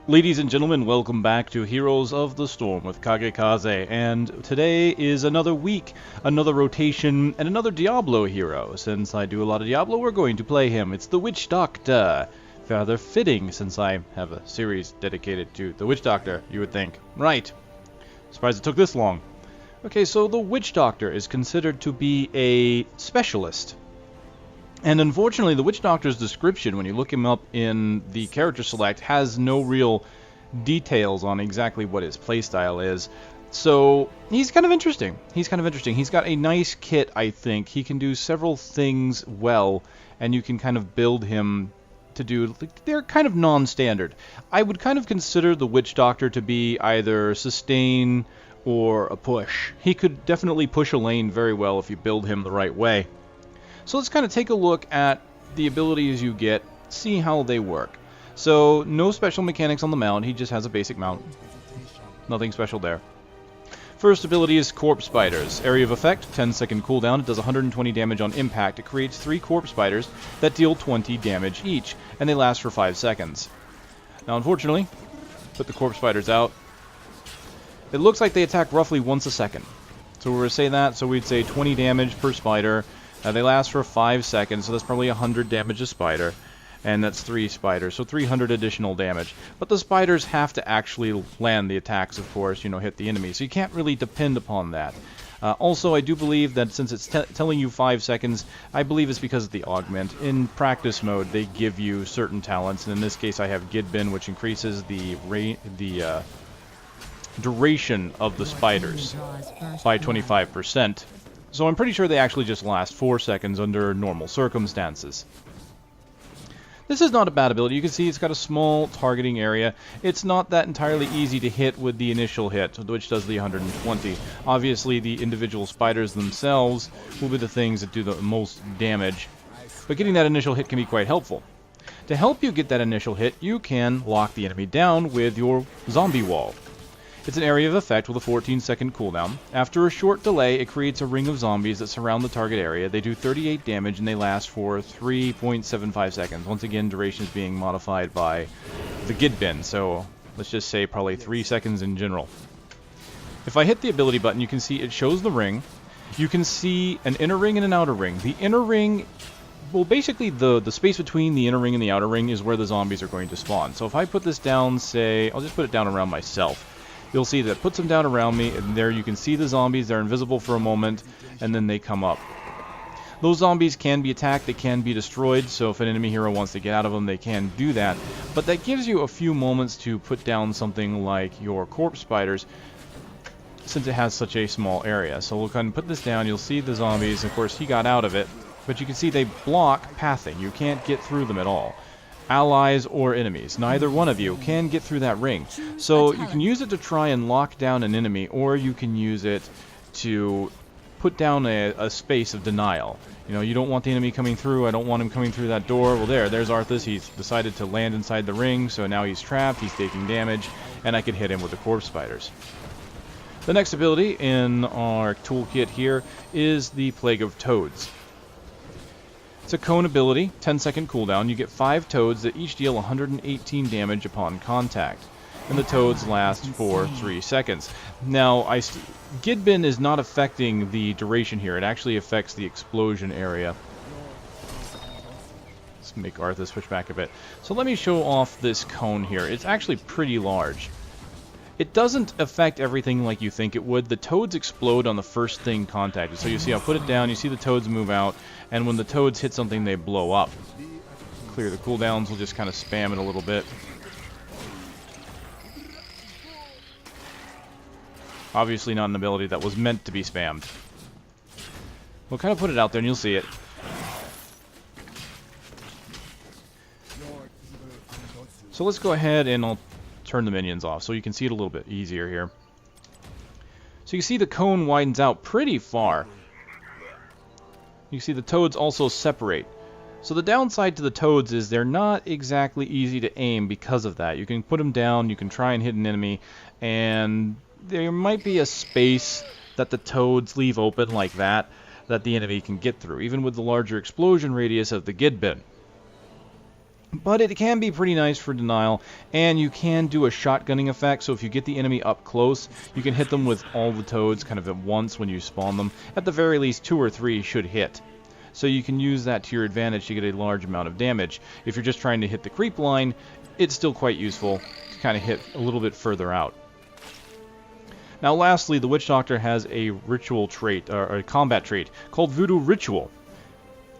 Ladies and gentlemen, welcome back to Heroes of the Storm with KageKaze, and today is another week, another rotation, and another Diablo hero. Since I do a lot of Diablo, we're going to play him. It's the Witch Doctor. Rather fitting, since I have a series dedicated to the Witch Doctor, you would think. Right. Surprised it took this long. Okay, so the Witch Doctor is considered to be a specialist. And unfortunately, the Witch Doctor's description, when you look him up in the character select, has no real details on exactly what his playstyle is. So, he's kind of interesting. He's got a nice kit, I think. He can do several things well, and you can kind of build him to do... They're kind of non-standard. I would kind of consider the Witch Doctor to be either sustain or a push. He could definitely push a lane very well if you build him the right way. So let's kind of take a look at the abilities you get, see how they work. So, no special mechanics on the mount, he just has a basic mount. Nothing special there. First ability is Corpse Spiders. Area of effect, 10-second cooldown, it does 120 damage on impact. It creates 3 Corpse Spiders that deal 20 damage each, and they last for 5 seconds. Now unfortunately, put the Corpse Spiders out. It looks like they attack roughly once a second. So we're going to say that, so we'd say 20 damage per spider. They last for 5 seconds, so that's probably 100 damage a spider, and that's 3 spiders, so 300 additional damage. But the spiders have to actually land the attacks, of course, hit the enemy, so you can't really depend upon that. Also, I do believe that since it's telling you 5 seconds, I believe it's because of the augment. In practice mode, they give you certain talents, and in this case I have Gidbin, which increases the duration of the spiders by 25%. So I'm pretty sure they actually just last 4 seconds under normal circumstances. This is not a bad ability. You can see it's got a small targeting area. It's not that entirely easy to hit with the initial hit, which does the 120. Obviously, the individual spiders themselves will be the things that do the most damage. But getting that initial hit can be quite helpful. To help you get that initial hit, you can lock the enemy down with your zombie wall. It's an area of effect with a 14-second cooldown. After a short delay, it creates a ring of zombies that surround the target area. They do 38 damage and they last for 3.75 seconds. Once again, duration is being modified by the Gidbin, so let's just say probably 3 seconds in general. If I hit the ability button, you can see it shows the ring. You can see an inner ring and an outer ring. The inner ring, well, basically the space between the inner ring and the outer ring is where the zombies are going to spawn. So if I put this down, say, I'll just put it down around myself. You'll see that it puts them down around me, and there you can see the zombies. They're invisible for a moment, and then they come up. Those zombies can be attacked, they can be destroyed, so if an enemy hero wants to get out of them, they can do that. But that gives you a few moments to put down something like your Corpse Spiders, since it has such a small area. So we'll go ahead and put this down. You'll see the zombies. Of course, he got out of it, but you can see they block pathing. You can't get through them at all. Allies or enemies. Neither one of you can get through that ring. So you can use it to try and lock down an enemy, or you can use it to put down a space of denial. You don't want the enemy coming through. I don't want him coming through that door. Well, there's Arthas. He's decided to land inside the ring, so now he's trapped. He's taking damage, and I can hit him with the Corpse Spiders. The next ability in our toolkit here is the Plague of Toads. It's a cone ability, 10-second cooldown. You get 5 toads that each deal 118 damage upon contact. And the toads last for 3 seconds. Now, Gidbin is not affecting the duration here. It actually affects the explosion area. Let's make Arthas switch back a bit. So let me show off this cone here. It's actually pretty large. It doesn't affect everything like you think it would. The toads explode on the first thing contacted. So you see, I'll put it down, you see the toads move out, and when the toads hit something, they blow up. Clear the cooldowns, we'll just kind of spam it a little bit. Obviously not an ability that was meant to be spammed. We'll kind of put it out there and you'll see it. So let's go ahead and I'll turn the minions off so you can see it a little bit easier here. So you see the cone widens out pretty far. You see the toads also separate. So the downside to the toads is they're not exactly easy to aim because of that. You can put them down, you can try and hit an enemy, and there might be a space that the toads leave open like that the enemy can get through, even with the larger explosion radius of the Gidbin. But it can be pretty nice for denial, and you can do a shotgunning effect, so if you get the enemy up close, you can hit them with all the toads kind of at once when you spawn them. At the very least, 2 or 3 should hit. So you can use that to your advantage to get a large amount of damage. If you're just trying to hit the creep line, it's still quite useful to kind of hit a little bit further out. Now lastly, the Witch Doctor has a ritual trait, or a combat trait, called Voodoo Ritual.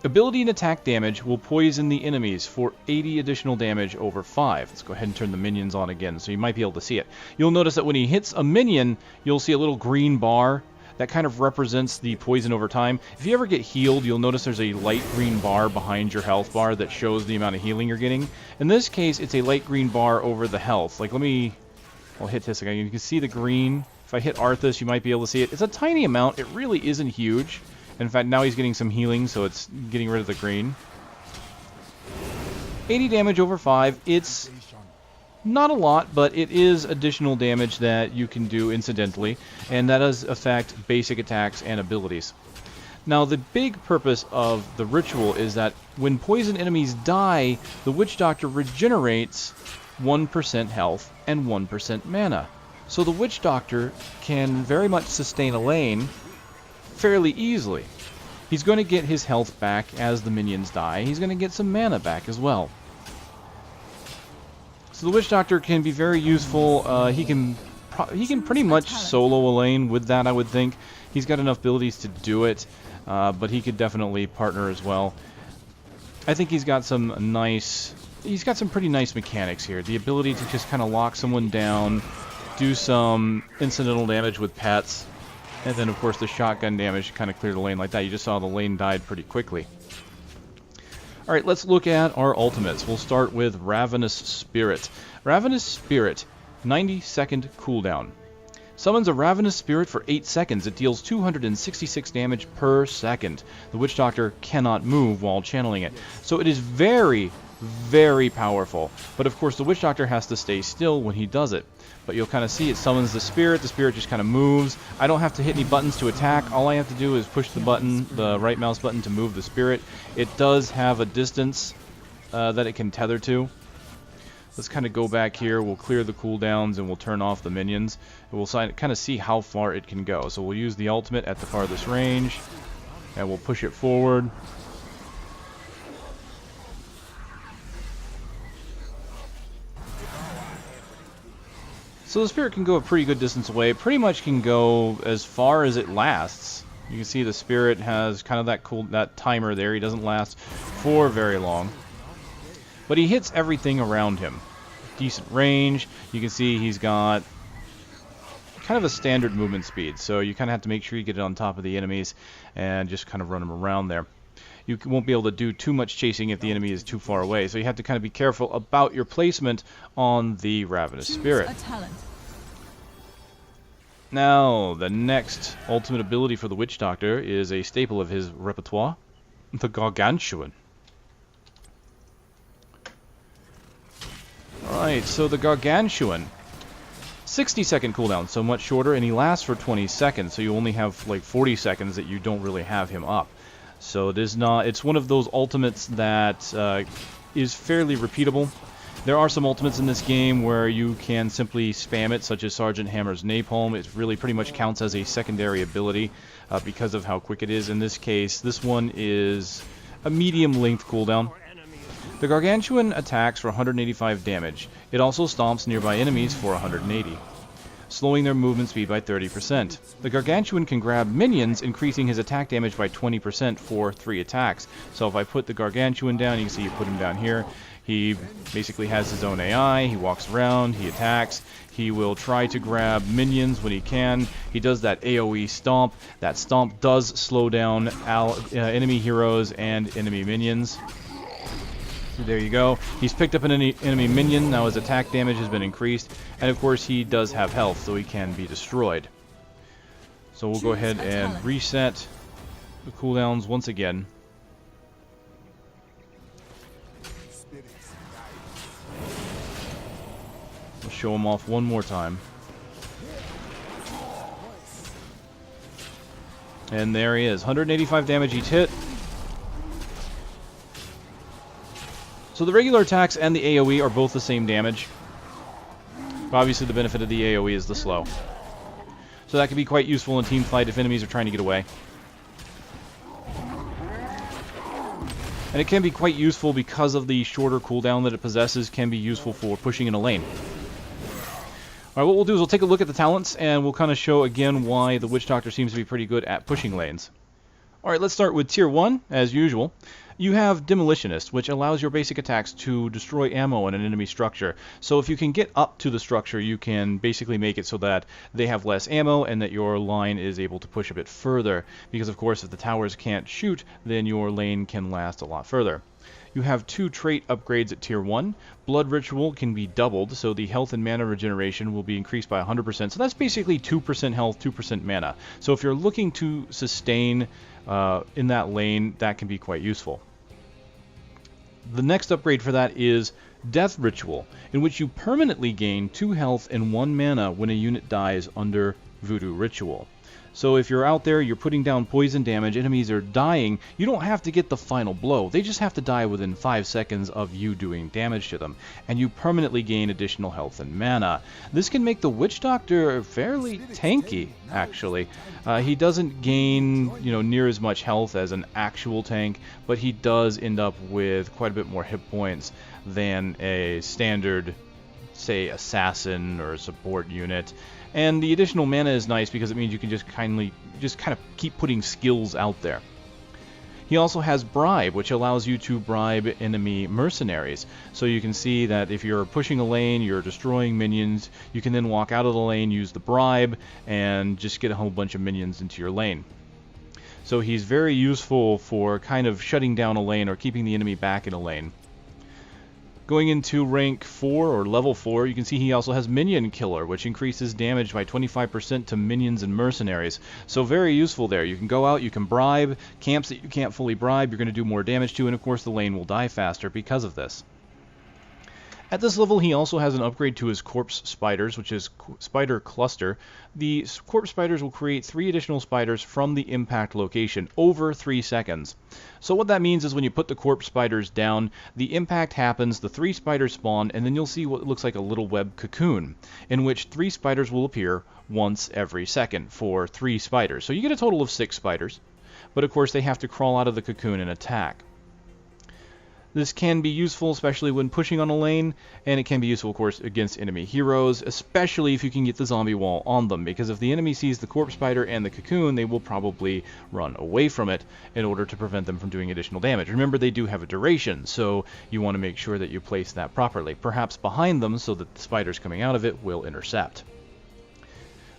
Ability and attack damage will poison the enemies for 80 additional damage over 5. Let's go ahead and turn the minions on again so you might be able to see it. You'll notice that when he hits a minion, you'll see a little green bar. That kind of represents the poison over time. If you ever get healed, you'll notice there's a light green bar behind your health bar that shows the amount of healing you're getting. In this case, it's a light green bar over the health. Like, I'll hit this again. You can see the green. If I hit Arthas, you might be able to see it. It's a tiny amount. It really isn't huge. In fact, now he's getting some healing, so it's getting rid of the green. 80 damage over 5. It's not a lot, but it is additional damage that you can do incidentally, and that does affect basic attacks and abilities. Now, the big purpose of the ritual is that when poison enemies die, the Witch Doctor regenerates 1% health and 1% mana. So the Witch Doctor can very much sustain a lane fairly easily. He's going to get his health back as the minions die. He's going to get some mana back as well. So the Witch Doctor can be very useful. He can pretty much solo a lane with that, I would think. He's got enough abilities to do it, but he could definitely partner as well. I think he's got some pretty nice mechanics here. The ability to just kind of lock someone down, do some incidental damage with pets, and then, of course, the shotgun damage to kind of clear the lane like that. You just saw the lane died pretty quickly. Alright, let's look at our ultimates. We'll start with Ravenous Spirit. Ravenous Spirit, 90-second cooldown. Summons a Ravenous Spirit for 8 seconds. It deals 266 damage per second. The Witch Doctor cannot move while channeling it. So it is very, very powerful. But, of course, the Witch Doctor has to stay still when he does it. But you'll kind of see it summons the spirit just kind of moves. I don't have to hit any buttons to attack. All I have to do is push the button, the right mouse button, to move the spirit. It does have a distance that it can tether to. Let's kind of go back here. We'll clear the cooldowns and we'll turn off the minions. And we'll kind of see how far it can go. So we'll use the ultimate at the farthest range. And we'll push it forward. So the spirit can go a pretty good distance away. It pretty much can go as far as it lasts. You can see the spirit has kind of that timer there. He doesn't last for very long. But he hits everything around him. Decent range. You can see he's got kind of a standard movement speed. So you kind of have to make sure you get it on top of the enemies and just kind of run them around there. You won't be able to do too much chasing if the enemy is too far away. So you have to kind of be careful about your placement on the Ravenous Spirit. Now, the next ultimate ability for the Witch Doctor is a staple of his repertoire, the Gargantuan. Alright, so the Gargantuan, 60-second cooldown, so much shorter, and he lasts for 20 seconds, so you only have like 40 seconds that you don't really have him up. So it's one of those ultimates that is fairly repeatable. There are some ultimates in this game where you can simply spam it, such as Sergeant Hammer's Napalm. It really pretty much counts as a secondary ability because of how quick it is. In this case, this one is a medium-length cooldown. The Gargantuan attacks for 185 damage. It also stomps nearby enemies for 180. Slowing their movement speed by 30%. The Gargantuan can grab minions, increasing his attack damage by 20% for 3 attacks. So if I put the Gargantuan down, you can see you put him down here. He basically has his own AI, he walks around, he attacks, he will try to grab minions when he can. He does that AoE stomp. That stomp does slow down enemy heroes and enemy minions. There you go. He's picked up an enemy minion. Now his attack damage has been increased. And of course he does have health, so he can be destroyed. So we'll go ahead and reset the cooldowns once again. We'll show him off one more time. And there he is. 185 damage each hit. So the regular attacks and the AoE are both the same damage. But obviously the benefit of the AoE is the slow. So that can be quite useful in team fight if enemies are trying to get away. And it can be quite useful because of the shorter cooldown that it possesses, can be useful for pushing in a lane. Alright, what we'll do is we'll take a look at the talents, and we'll kind of show again why the Witch Doctor seems to be pretty good at pushing lanes. Alright, let's start with Tier 1, as usual. You have Demolitionist, which allows your basic attacks to destroy ammo in an enemy structure. So if you can get up to the structure, you can basically make it so that they have less ammo and that your line is able to push a bit further. Because of course, if the towers can't shoot, then your lane can last a lot further. You have 2 trait upgrades at Tier 1. Blood Ritual can be doubled, so the health and mana regeneration will be increased by 100%. So that's basically 2% health, 2% mana. So if you're looking to sustain in that lane, that can be quite useful. The next upgrade for that is Death Ritual, in which you permanently gain 2 health and 1 mana when a unit dies under Voodoo Ritual. So if you're out there, you're putting down poison damage, enemies are dying, you don't have to get the final blow. They just have to die within 5 seconds of you doing damage to them. And you permanently gain additional health and mana. This can make the Witch Doctor fairly tanky, actually. He doesn't gain, near as much health as an actual tank, but he does end up with quite a bit more hit points than a standard, say, assassin or a support unit. And the additional mana is nice because it means you can just kind of keep putting skills out there. He also has Bribe, which allows you to bribe enemy mercenaries. So you can see that if you're pushing a lane, you're destroying minions, you can then walk out of the lane, use the Bribe, and just get a whole bunch of minions into your lane. So he's very useful for kind of shutting down a lane or keeping the enemy back in a lane. Going into rank 4 or level 4, you can see he also has Minion Killer, which increases damage by 25% to minions and mercenaries. So very useful there. You can go out, you can bribe, camps that you can't fully bribe, you're going to do more damage to, and of course the lane will die faster because of this. At this level, he also has an upgrade to his Corpse Spiders, which is Spider Cluster. The Corpse Spiders will create 3 additional spiders from the impact location over 3 seconds. So what that means is when you put the Corpse Spiders down, the impact happens, the 3 spiders spawn, and then you'll see what looks like a little web cocoon, in which 3 spiders will appear once every second for 3 spiders. So you get a total of 6 spiders, but of course they have to crawl out of the cocoon and attack. This can be useful, especially when pushing on a lane, and it can be useful, of course, against enemy heroes, especially if you can get the zombie wall on them, because if the enemy sees the corpse spider and the cocoon, they will probably run away from it in order to prevent them from doing additional damage. Remember, they do have a duration, so you want to make sure that you place that properly, perhaps behind them so that the spiders coming out of it will intercept.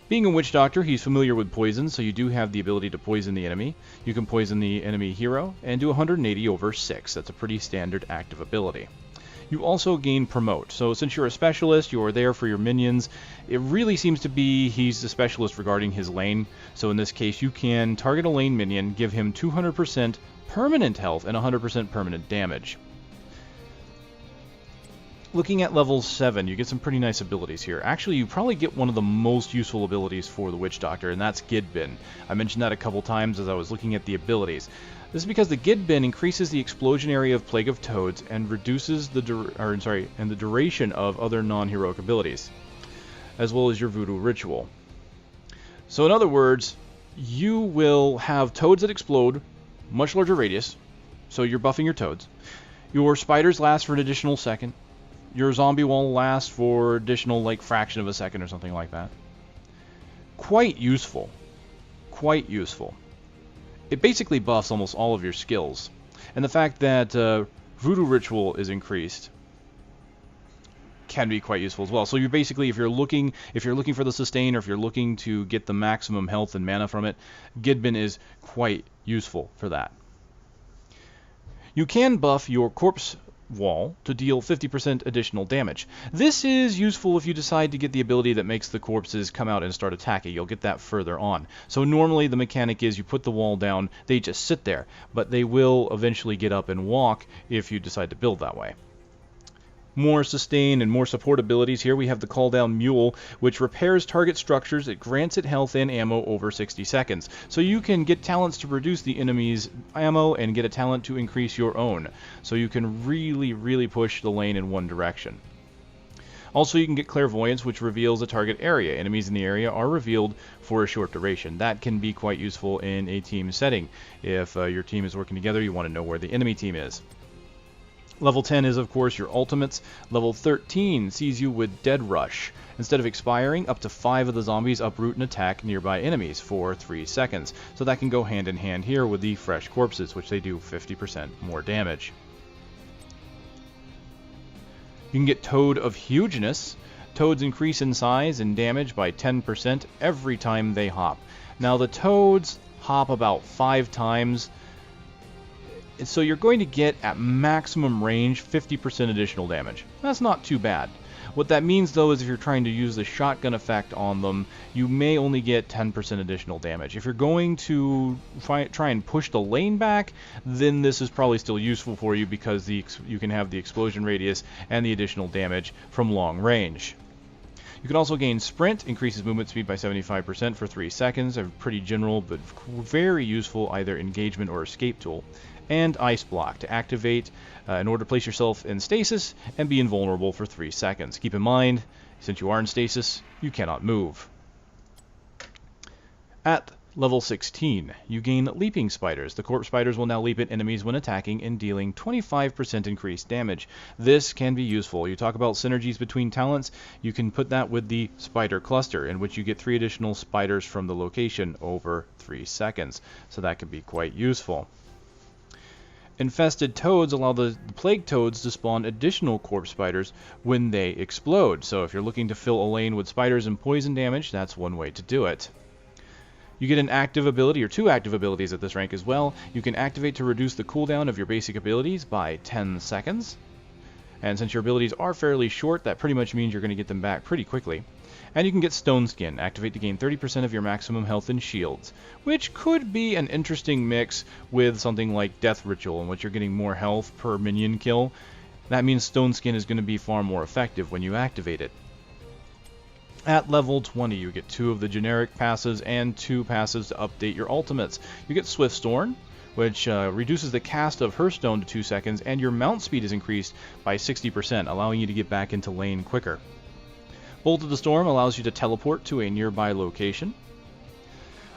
Being a Witch Doctor, he's familiar with poison, so you do have the ability to poison the enemy. You can poison the enemy hero, and do 180 over 6. That's a pretty standard active ability. You also gain Promote, so since you're a specialist, you're there for your minions. It really seems to be he's the specialist regarding his lane, so in this case you can target a lane minion, give him 200% permanent health and 100% permanent damage. Looking at level 7, you get some pretty nice abilities here. Actually, you probably get one of the most useful abilities for the Witch Doctor, and that's Gidbin. I mentioned that a couple times as I was looking at the abilities. This is because the Gidbin increases the explosion area of Plague of Toads and reduces the duration of other non-heroic abilities, as well as your Voodoo Ritual. So in other words, you will have toads that explode, much larger radius, so you're buffing your toads. Your spiders last for an additional second. Your zombie wall lasts for additional, fraction of a second or something like that. Quite useful. Quite useful. It basically buffs almost all of your skills. And the fact that Voodoo Ritual is increased can be quite useful as well. So you're basically, if you're looking for the sustain, or if you're looking to get the maximum health and mana from it, Gidbin is quite useful for that. You can buff your Corpse Wall to deal 50% additional damage. This is useful if you decide to get the ability that makes the corpses come out and start attacking. You'll get that further on. So normally the mechanic is you put the wall down, they just sit there, but they will eventually get up and walk if you decide to build that way. more sustain and more support abilities. Here we have the Call Down Mule, which repairs target structures. It grants it health and ammo over 60 seconds. So you can get talents to reduce the enemy's ammo and get a talent to increase your own. So you can really push the lane in one direction. Also, you can get Clairvoyance, which reveals a target area. Enemies in the area are revealed for a short duration. That can be quite useful in a team setting. If your team is working together, you want to know where the enemy team is. Level 10 is, of course, your ultimates. Level 13 sees you with Dead Rush. Instead of expiring, up to 5 of the zombies uproot and attack nearby enemies for 3 seconds. So that can go hand in hand here with the Fresh Corpses, which they do 50% more damage. You can get Toad of Hugeness. Toads increase in size and damage by 10% every time they hop. Now the toads hop about 5 times, so you're going to get at maximum range 50% additional damage. That's not too bad. What that means though is if you're trying to use the shotgun effect on them, you may only get 10% additional damage. If you're going to try and push the lane back, then this is probably still useful for you because you can have the explosion radius and the additional damage from long range. You can also gain Sprint, increases movement speed by 75% for 3 seconds, a pretty general but very useful either engagement or escape tool. And Ice Block to activate in order to place yourself in stasis and be invulnerable for 3 seconds. Keep in mind, since you are in stasis, you cannot move. At level 16, you gain Leaping Spiders. The Corpse Spiders will now leap at enemies when attacking and dealing 25% increased damage. This can be useful. You talk about synergies between talents, you can put that with the Spider Cluster, in which you get 3 additional spiders from the location over 3 seconds. So that can be quite useful. Infested toads allow the plague toads to spawn additional corpse spiders when they explode. So if you're looking to fill a lane with spiders and poison damage, that's one way to do it. You get an active ability, or 2 active abilities at this rank as well. You can activate to reduce the cooldown of your basic abilities by 10 seconds. And since your abilities are fairly short, that pretty much means you're going to get them back pretty quickly. And you can get Stone Skin, activate to gain 30% of your maximum health and shields, which could be an interesting mix with something like Death Ritual, in which you're getting more health per minion kill. That means Stone Skin is going to be far more effective when you activate it. At level 20, you get 2 of the generic passes and 2 passes to update your ultimates. You get Swift Storm, which reduces the cast of her stone to 2 seconds, and your mount speed is increased by 60%, allowing you to get back into lane quicker. Bolt of the Storm allows you to teleport to a nearby location.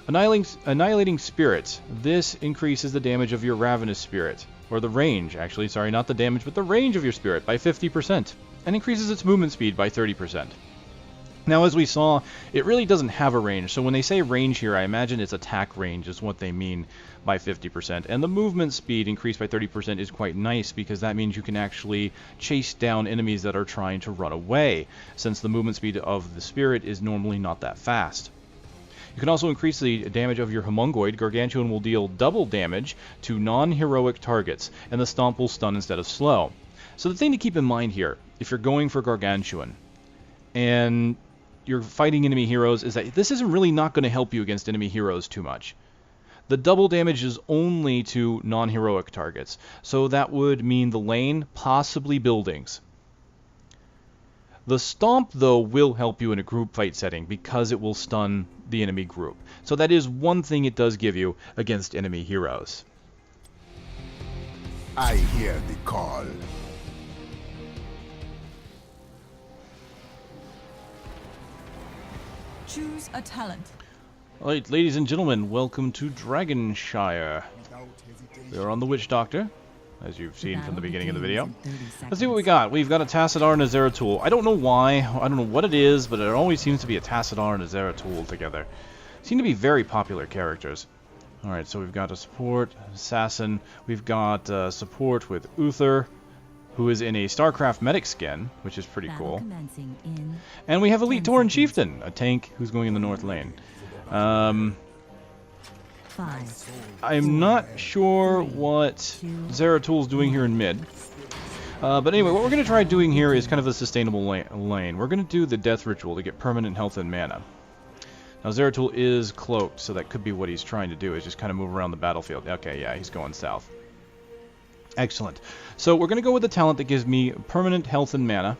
Annihilating Spirit. This increases the damage of your Ravenous Spirit, or the range, actually, sorry, not the damage, but the range of your spirit by 50%, and increases its movement speed by 30%. Now, as we saw, it really doesn't have a range, so when they say range here, I imagine it's attack range is what they mean by 50%. And the movement speed increased by 30% is quite nice, because that means you can actually chase down enemies that are trying to run away, since the movement speed of the spirit is normally not that fast. You can also increase the damage of your Homungoid. Gargantuan will deal double damage to non-heroic targets, and the Stomp will stun instead of slow. So the thing to keep in mind here, if you're going for Gargantuan, and you're fighting enemy heroes, is that this isn't really not going to help you against enemy heroes too much. The double damage is only to non-heroic targets, so that would mean the lane, possibly buildings. The Stomp, though, will help you in a group fight setting because it will stun the enemy group. So that is one thing it does give you against enemy heroes. I hear the call. Choose a talent. Alright, ladies and gentlemen, welcome to Shire. We are on the Witch Doctor, as you've seen from the beginning of the video. Let's see what we got. We've got a Tassadar and a Zeratul. I don't know why, I don't know what it is, but it always seems to be a Tassadar and a Zeratul together. Seem to be very popular characters. Alright, so we've got a support, assassin. We've got support with Uther, who is in a StarCraft medic skin, which is pretty cool. And we have Elite Tauren Chieftain, a tank who's going in the north lane. I'm not sure what Zeratul's doing here in mid. But anyway, what we're going to try doing here is kind of a sustainable lane. We're going to do the Death Ritual to get permanent health and mana. Now Zeratul is cloaked, so that could be what he's trying to do, is just kind of move around the battlefield. Okay, yeah, he's going south. Excellent. So we're going to go with the talent that gives me permanent health and mana.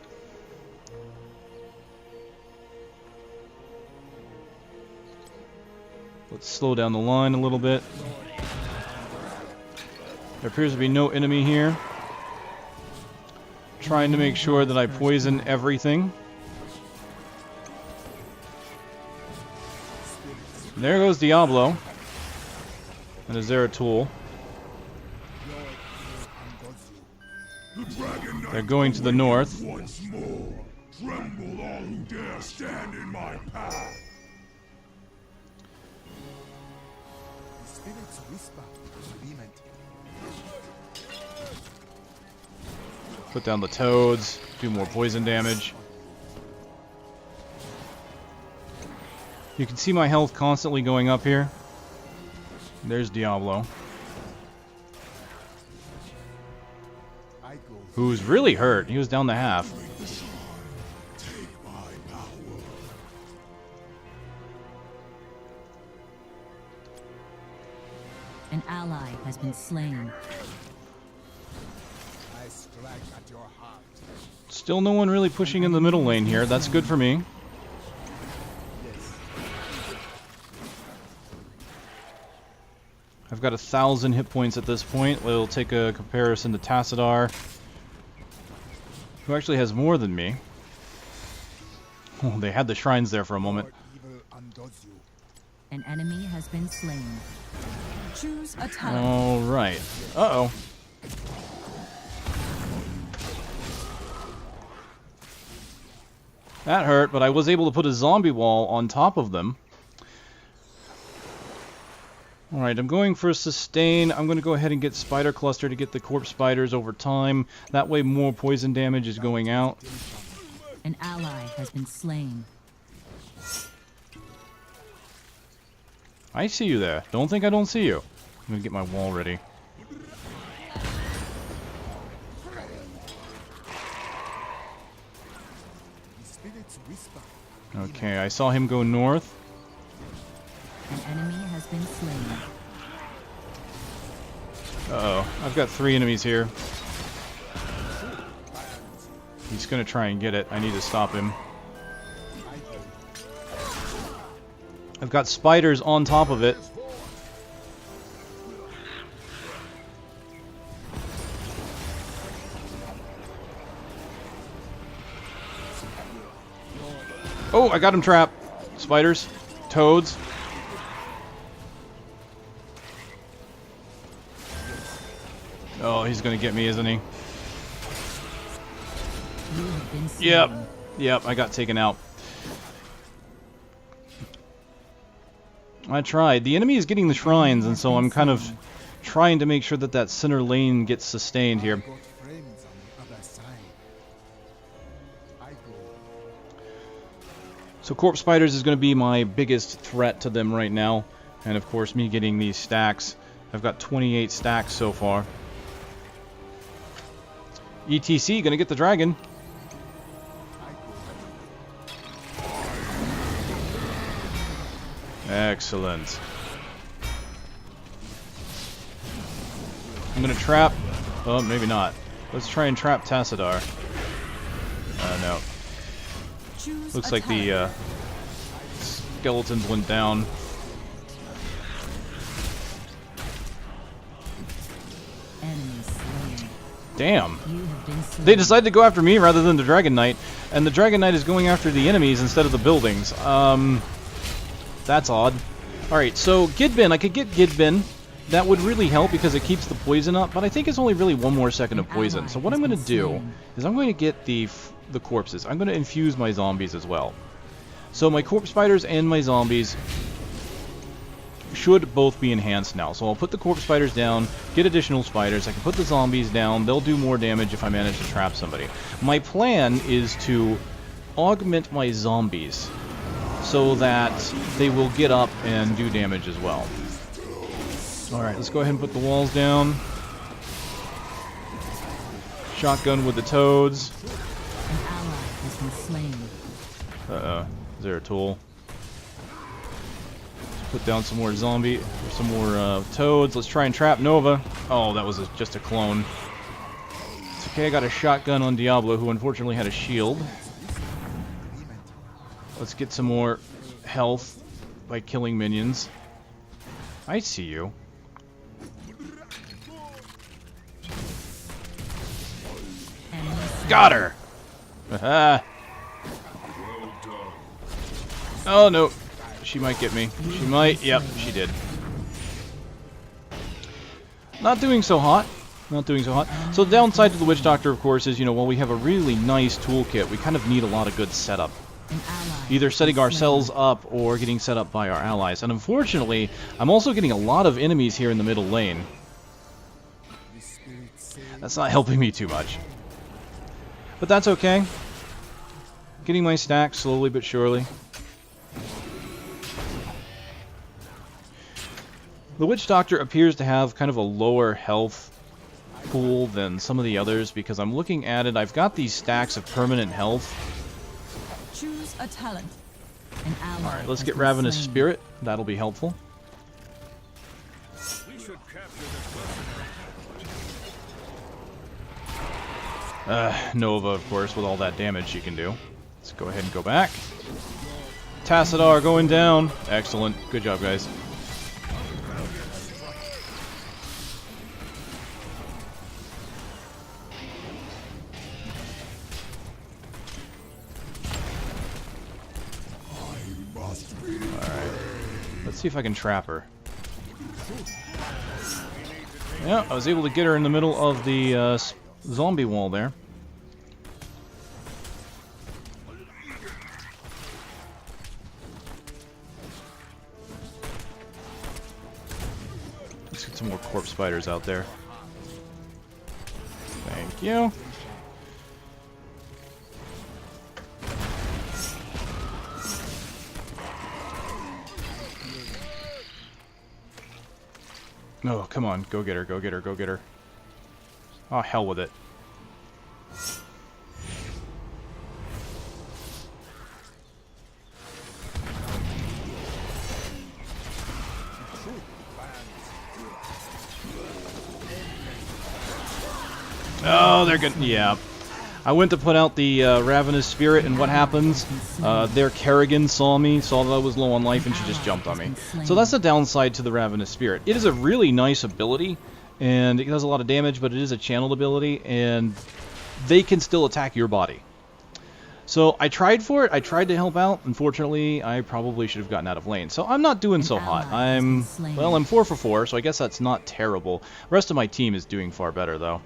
Let's slow down the line a little bit. There appears to be no enemy here. Trying to make sure that I poison everything. There goes Diablo. And is there a tool? They're going to the north. Once more, tremble all who dare stand in my path. Spirits whisper agreement. Put down the toads, do more poison damage. You can see my health constantly going up here. There's Diablo, who's really hurt. He was down to half. Take my power. An ally has been slain. I strike at your heart. Still no one really pushing in the middle lane here. That's good for me. I've got 1,000 hit points at this point. We'll take a comparison to Tassadar, who actually has more than me. Oh, they had the shrines there for a moment. Evil undoes you. An enemy has been slain. Choose a talent. Alright. Uh-oh. That hurt, but I was able to put a zombie wall on top of them. Alright, I'm going for a sustain. I'm going to go ahead and get Spider Cluster to get the corpse spiders over time. That way more poison damage is going out. An ally has been slain. I see you there. Don't think I don't see you. I'm going to get my wall ready. Spirits whisper. Okay, I saw him go north. An enemy has been slain. Uh-oh. I've got 3 enemies here. He's going to try and get it. I need to stop him. I've got spiders on top of it. Oh, I got him trapped. Spiders. Toads. Oh, he's gonna get me, isn't he? You have been slain. Yep. Yep, I got taken out. I tried. The enemy is getting the shrines, and so I'm kind of trying to make sure that that center lane gets sustained here. Got friends on the other side. I go. So Corpse Spiders is going to be my biggest threat to them right now. And of course, me getting these stacks. I've got 28 stacks so far. ETC, gonna get the dragon. Excellent. I'm gonna trap. Oh, maybe not. Let's try and trap Tassadar. No. Choose Looks a like the talent. skeletons went down. Enemy slain. Damn. You have been slain. They decided to go after me rather than the Dragon Knight, and the Dragon Knight is going after the enemies instead of the buildings. That's odd. Alright, so Gidbin, I could get Gidbin. That would really help because it keeps the poison up, but I think it's only really 1 more second of poison. So what I'm going to do is I'm going to get the corpses. I'm going to infuse my zombies as well. So my corpse spiders and my zombies should both be enhanced now. So I'll put the corpse spiders down, get additional spiders. I can put the zombies down. They'll do more damage if I manage to trap somebody. My plan is to augment my zombies so that they will get up and do damage as well. Alright, let's go ahead and put the walls down. Shotgun with the toads. An ally has been slain. Uh-oh. Is there a tool? Put down some more toads. Let's try and trap Nova. Oh, that was just a clone. It's okay, I got a shotgun on Diablo, who unfortunately had a shield. Let's get some more health by killing minions. I see you. Got her! Aha! Oh no, she might get me. She might. Yep, she did. Not doing so hot. Not doing so hot. So the downside to the Witch Doctor, of course, is, you know, while we have a really nice toolkit, we kind of need a lot of good setup. Either setting ourselves up or getting set up by our allies. And unfortunately, I'm also getting a lot of enemies here in the middle lane. That's not helping me too much. But that's okay. Getting my stacks slowly but surely. The Witch Doctor appears to have kind of a lower health pool than some of the others, because I'm looking at it, I've got these stacks of permanent health. Choose a talent. An ally. Alright, let's get Ravenous Spirit. That'll be helpful. Nova, of course, with all that damage she can do. Let's go ahead and go back. Tassadar going down. Excellent. Good job, guys. Alright. Let's see if I can trap her. Yeah, I was able to get her in the middle of the zombie wall there. Let's get some more corpse spiders out there. Thank you. Oh, come on. Go get her, go get her, go get her. Oh, hell with it. Oh, they're good. Yeah. I went to put out the Ravenous Spirit, and what happens? Their Kerrigan saw me, saw that I was low on life, and she just jumped on me. So that's the downside to the Ravenous Spirit. It is a really nice ability, and it does a lot of damage, but it is a channeled ability, and they can still attack your body. So I tried for it. I tried to help out. Unfortunately, I probably should have gotten out of lane. So I'm not doing so hot. I'm 4 for 4, so I guess that's not terrible. The rest of my team is doing far better, though.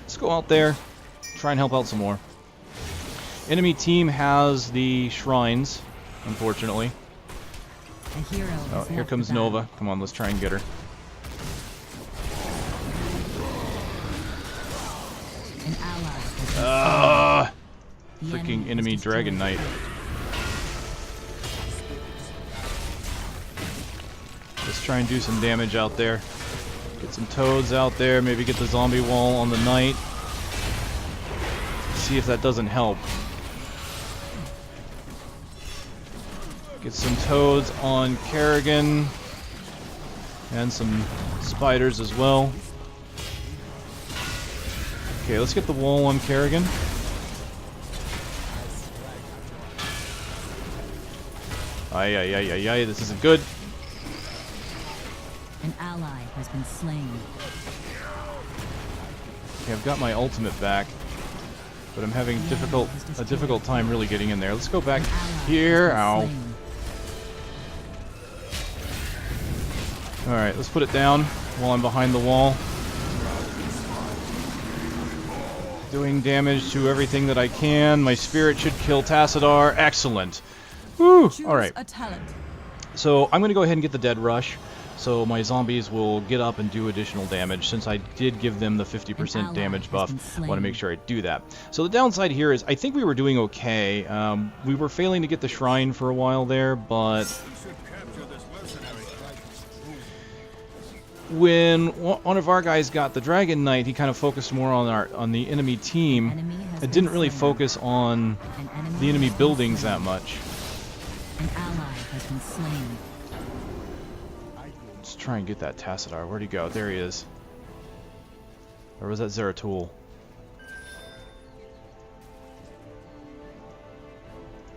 Let's go out there, try and help out some more. Enemy team has the shrines, unfortunately. Oh, here comes Nova. Come on, let's try and get her. Freaking enemy Dragon Knight. Let's try and do some damage out there. Get some toads out there, maybe get the zombie wall on the knight. See if that doesn't help. Get some toads on Kerrigan. And some spiders as well. Okay, let's get the wall on Kerrigan. Ay, ay, ay, ay, ay, this isn't good. An ally has been slain. Okay, I've got my ultimate back, but I'm having a difficult time really getting in there. Let's go back here. Ow. Alright, let's put it down while I'm behind the wall. Doing damage to everything that I can. My spirit should kill Tassadar. Excellent. Woo! Alright. So I'm going to go ahead and get the Dead Rush, so my zombies will get up and do additional damage. Since I did give them the 50% damage buff, I want to make sure I do that. So the downside here is I think we were doing okay. We were failing to get the shrine for a while there, but when one of our guys got the Dragon Knight, he kind of focused more on the enemy team. It didn't really focus on the enemy buildings that much. An ally has been slain. Let's try and get that Tassadar. Where'd he go? There he is. Or was that Zeratul?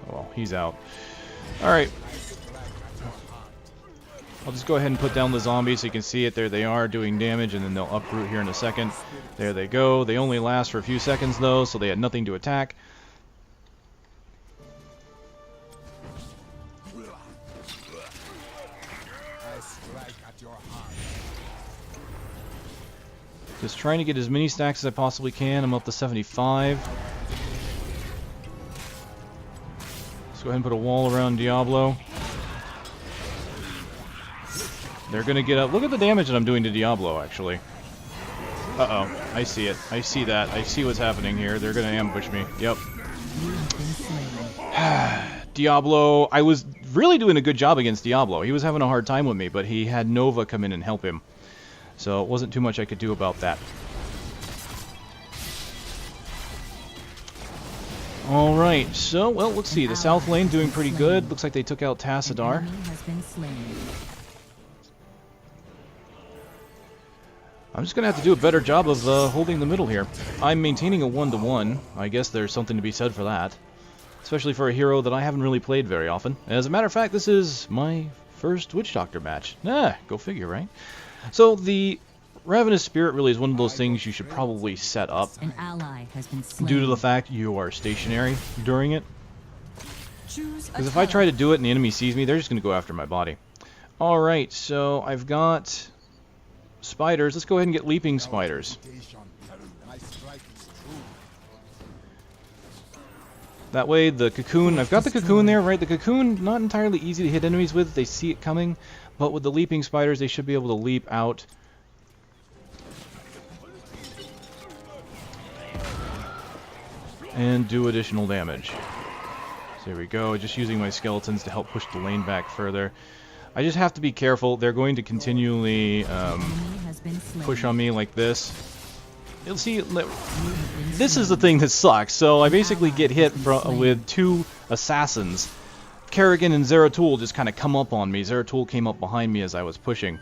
Oh, well, he's out. Alright. I'll just go ahead and put down the zombies so you can see it. There they are, doing damage, and then they'll uproot here in a second. There they go. They only last for a few seconds, though, so they had nothing to attack. Just trying to get as many stacks as I possibly can. I'm up to 75. Let's go ahead and put a wall around Diablo. They're going to get up. Look at the damage that I'm doing to Diablo, actually. Uh-oh. I see it. I see that. I see what's happening here. They're going to ambush me. Yep. Diablo. I was really doing a good job against Diablo. He was having a hard time with me, but he had Nova come in and help him. So it wasn't too much I could do about that. Alright, so, well, let's see. The south lane doing pretty good. Looks like they took out Tassadar. I'm just going to have to do a better job of holding the middle here. I'm maintaining a 1-to-1. I guess there's something to be said for that. Especially for a hero that I haven't really played very often. As a matter of fact, this is my first Witch Doctor match. Go figure, right? So the Ravenous Spirit really is one of those things you should probably set up. An ally has been slain. Due to the fact you are stationary during it. Because if I try to do it and the enemy sees me, they're just going to go after my body. Alright, so I've got spiders. Let's go ahead and get leaping spiders. That way the cocoon, I've got the cocoon there, right? The cocoon, not entirely easy to hit enemies with. They see it coming. But with the leaping spiders, they should be able to leap out. And do additional damage. So there we go. Just using my skeletons to help push the lane back further. I just have to be careful. They're going to continually push on me like this. You'll see, this is the thing that sucks. So I basically get hit with two assassins. Kerrigan and Zeratul just kind of come up on me. Zeratul came up behind me as I was pushing.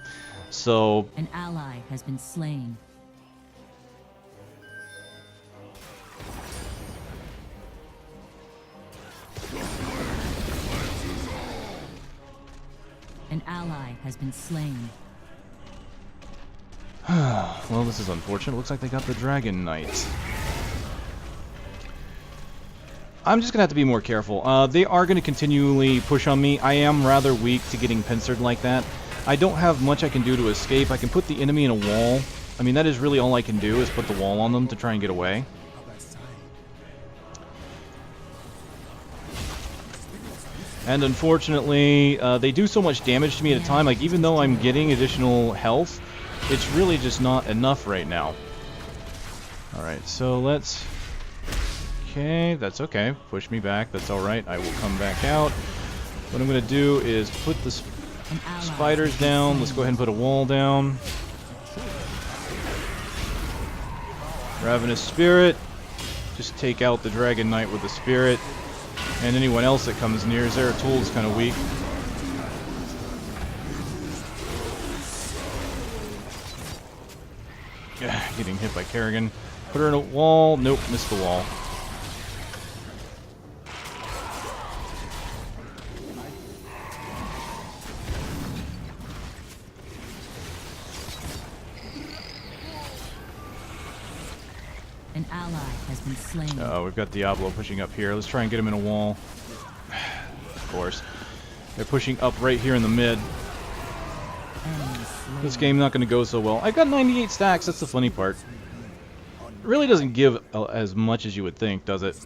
So an ally has been slain. An ally has been slain. Well, this is unfortunate. Looks like they got the Dragon Knight. I'm just going to have to be more careful. They are going to continually push on me. I am rather weak to getting pincered like that. I don't have much I can do to escape. I can put the enemy in a wall. I mean, that is really all I can do, is put the wall on them to try and get away. And unfortunately, they do so much damage to me at a time. Like, even though I'm getting additional health, it's really just not enough right now. Alright, so let's... Okay, that's okay. Push me back. That's alright. I will come back out. What I'm going to do is put the spiders down. Let's go ahead and put a wall down. Ravenous Spirit. Just take out the Dragon Knight with the Spirit. And anyone else that comes near. Zeratul is kind of weak. Getting hit by Kerrigan. Put her in a wall. Nope, missed the wall. An ally has been slain. Uh-oh, we've got Diablo pushing up here. Let's try and get him in a wall. Of course. They're pushing up right here in the mid. This game's not going to go so well. I've got 98 stacks. That's the funny part. It really doesn't give as much as you would think, does it?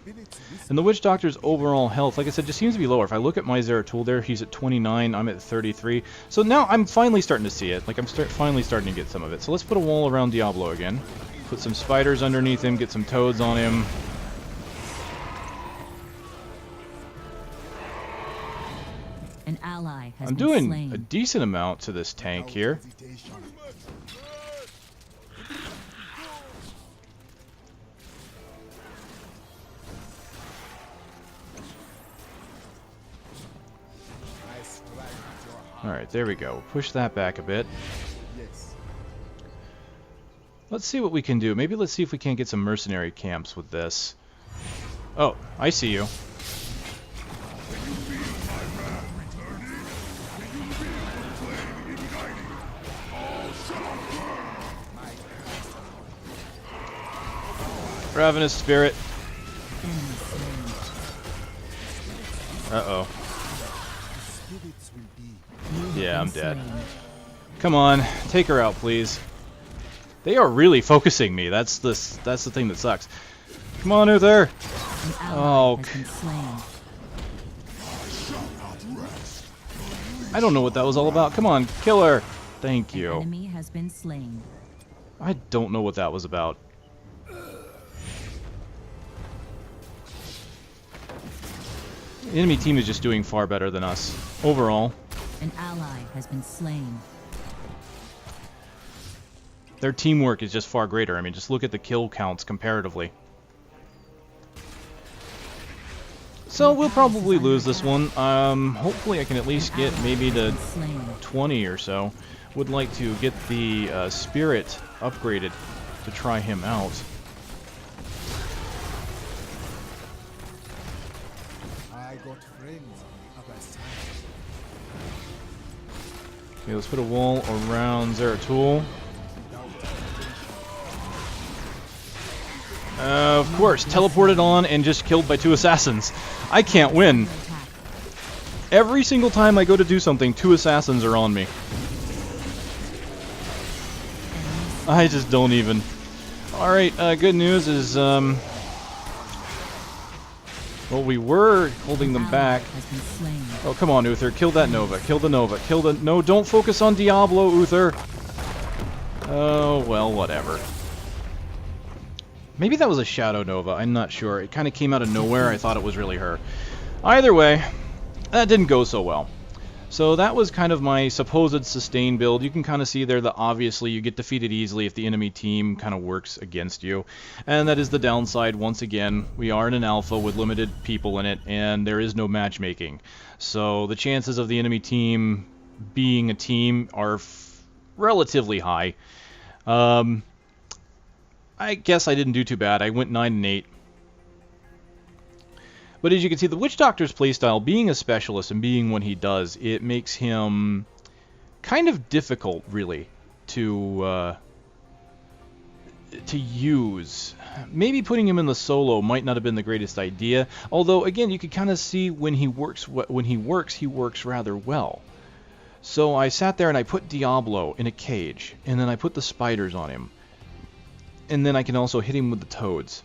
And the Witch Doctor's overall health, like I said, just seems to be lower. If I look at my Zeratul there, he's at 29. I'm at 33. So now I'm finally starting to see it. Like, I'm finally starting to get some of it. So let's put a wall around Diablo again. Put some spiders underneath him, get some toads on him. An ally has I'm been doing slain. a decent amount to this tank here. Alright, there we go. Push that back a bit. Yes. Let's see what we can do. Maybe let's see if we can't get some mercenary camps with this. Oh, I see you. Ravenous Spirit. Uh-oh. Spirits will be. Yeah, I'm dead. Come on, take her out, please. They are really focusing me. That's the thing that sucks. Come on, Uther. Oh, I don't know what that was all about. Come on, kill her. Thank you. Enemy has been slain. I don't know what that was about. The enemy team is just doing far better than us overall. An ally has been slain. Their teamwork is just far greater. I mean, just look at the kill counts comparatively. So we'll probably lose this one. Hopefully I can at least get maybe to 20 or so. Would like to get the spirit upgraded to try him out. I got friends on the other side. Okay, let's put a wall around Zeratul. Of course, teleported on and just killed by 2 assassins. I can't win. Every single time I go to do something, 2 assassins are on me. I just don't even. Alright, good news is, well, we were holding them back. Oh, come on, Uther. Kill that Nova. Kill the Nova. Kill the... No, don't focus on Diablo, Uther. Oh, well, whatever. Maybe that was a Shadow Nova. I'm not sure. It kind of came out of nowhere. I thought it was really her. Either way, that didn't go so well. So that was kind of my supposed sustain build. You can kind of see there that obviously you get defeated easily if the enemy team kind of works against you. And that is the downside. Once again, we are in an alpha with limited people in it, and there is no matchmaking. So the chances of the enemy team being a team are relatively high. I guess I didn't do too bad. I went 9 and 8. But as you can see, the Witch Doctor's playstyle, being a specialist and being what he does, it makes him kind of difficult, really, to use. Maybe putting him in the solo might not have been the greatest idea. Although, again, you can kind of see when he works, he works rather well. So I sat there and I put Diablo in a cage, and then I put the spiders on him. And then I can also hit him with the toads.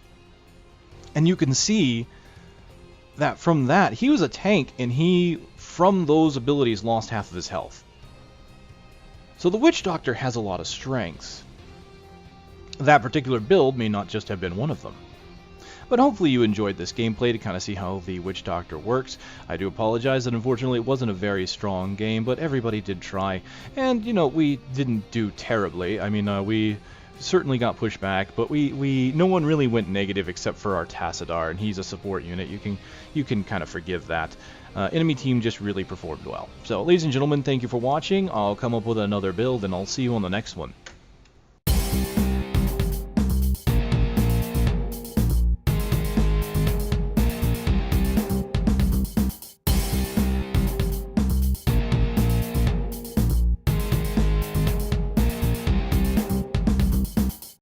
And you can see that from that, he was a tank, and he, from those abilities, lost half of his health. So the Witch Doctor has a lot of strengths. That particular build may not just have been one of them. But hopefully you enjoyed this gameplay to kind of see how the Witch Doctor works. I do apologize that unfortunately it wasn't a very strong game, but everybody did try. And, you know, we didn't do terribly. I mean, we certainly got pushed back, but no one really went negative except for our Tassadar, and he's a support unit. You can kind of forgive that. Enemy team just really performed well. So, ladies and gentlemen, thank you for watching. I'll come up with another build, and I'll see you on the next one.